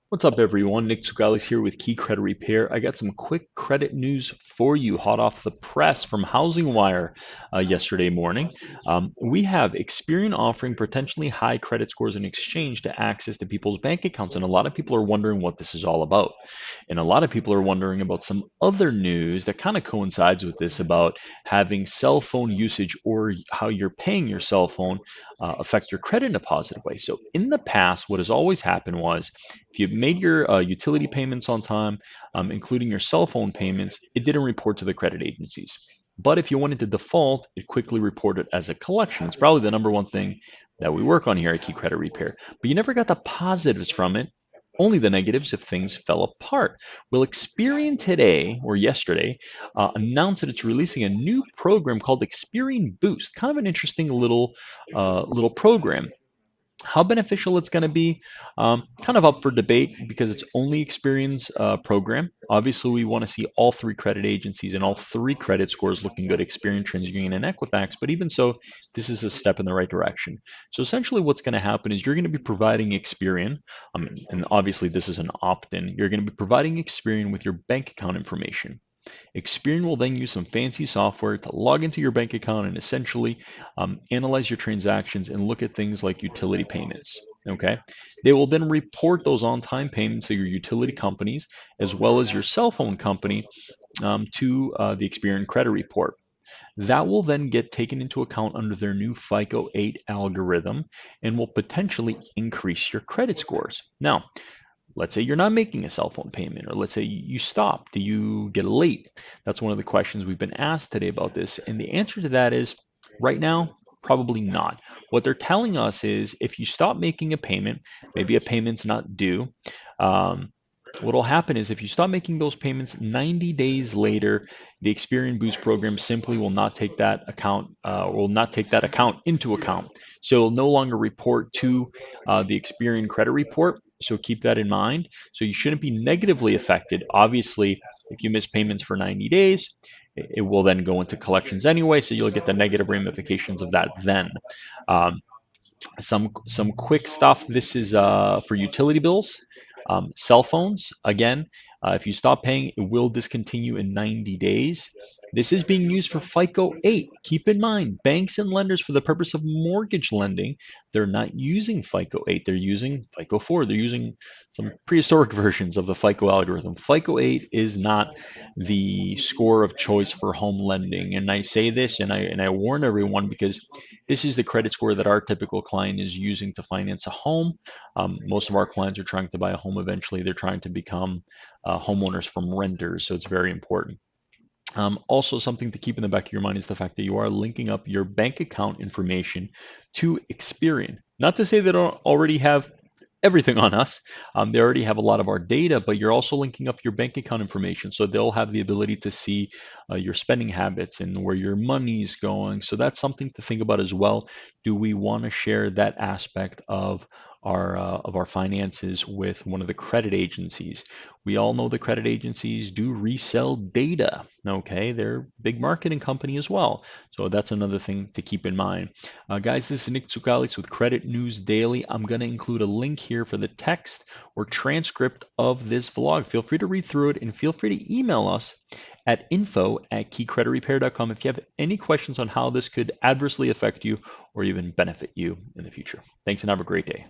What's up, everyone? Nick Tsoukalis here with Key Credit Repair. I got some quick credit news for you, hot off the press from Housing Wire yesterday morning. We have Experian offering potentially high credit scores in exchange to access to people's bank accounts, and a lot of people are wondering what this is all about. And a lot of people are wondering about some other news that kind of coincides with this about having cell phone usage or how you're paying your cell phone affect your credit in a positive way. So, in the past, what has always happened was if you made your utility payments on time, including your cell phone payments, it didn't report to the credit agencies. But if you wanted to default, it quickly reported as a collection. It's probably the number one thing that we work on here at Key Credit Repair. But you never got the positives from it, only the negatives if things fell apart. Well, Experian today or yesterday announced that it's releasing a new program called Experian Boost. Kind of an interesting little program. How beneficial it's going to be, kind of up for debate because it's only Experian's program. Obviously, we want to see all three credit agencies and all three credit scores looking good: Experian, TransUnion, and Equifax. But even so, this is a step in the right direction. So essentially, what's going to happen is you're going to be providing Experian, and obviously this is an opt-in. You're going to be providing Experian with your bank account information. Experian will then use some fancy software to log into your bank account and essentially analyze your transactions and look at things like utility payments. Okay. They will then report those on time payments to your utility companies as well as your cell phone company to the Experian credit report. That will then get taken into account under their new FICO 8 algorithm and will potentially increase your credit scores. Now, let's say you're not making a cell phone payment, or let's say you stop. Do you get late? That's one of the questions we've been asked today about this. And the answer to that is right now, probably not. What they're telling us is if you stop making a payment, maybe a payment's not due. What will happen is if you stop making those payments 90 days later, the Experian Boost program simply will not take that account into account. So it'll no longer report to the Experian credit report. So keep that in mind. So you shouldn't be negatively affected. Obviously, if you miss payments for 90 days, it will then go into collections anyway. So you'll get the negative ramifications of that then. Um, some quick stuff. This is for utility bills, cell phones. Again, if you stop paying, it will discontinue in 90 days. This is being used for FICO 8. Keep in mind, banks and lenders, for the purpose of mortgage lending, they're not using FICO 8. They're using FICO 4. They're using some prehistoric versions of the FICO algorithm. FICO 8 is not the score of choice for home lending. And I say this and I warn everyone because this is the credit score that our typical client is using to finance a home. Most of our clients are trying to buy a home eventually. They're trying to become homeowners from renters, so it's very important. Also, something to keep in the back of your mind is the fact that you are linking up your bank account information to Experian. Not to say they don't already have everything on us. They already have a lot of our data, but you're also linking up your bank account information. So they'll have the ability to see your spending habits and where your money's going. So that's something to think about as well. Do we want to share that aspect of our finances with one of the credit agencies? We all know the credit agencies do resell data. Okay, they're a big marketing company as well. So that's another thing to keep in mind. Guys, this is Nick Tsoukalis with Credit News Daily. I'm going to include a link here for the text or transcript of this vlog. Feel free to read through it and feel free to email us at info@keycreditrepair.com if you have any questions on how this could adversely affect you or even benefit you in the future. Thanks and have a great day.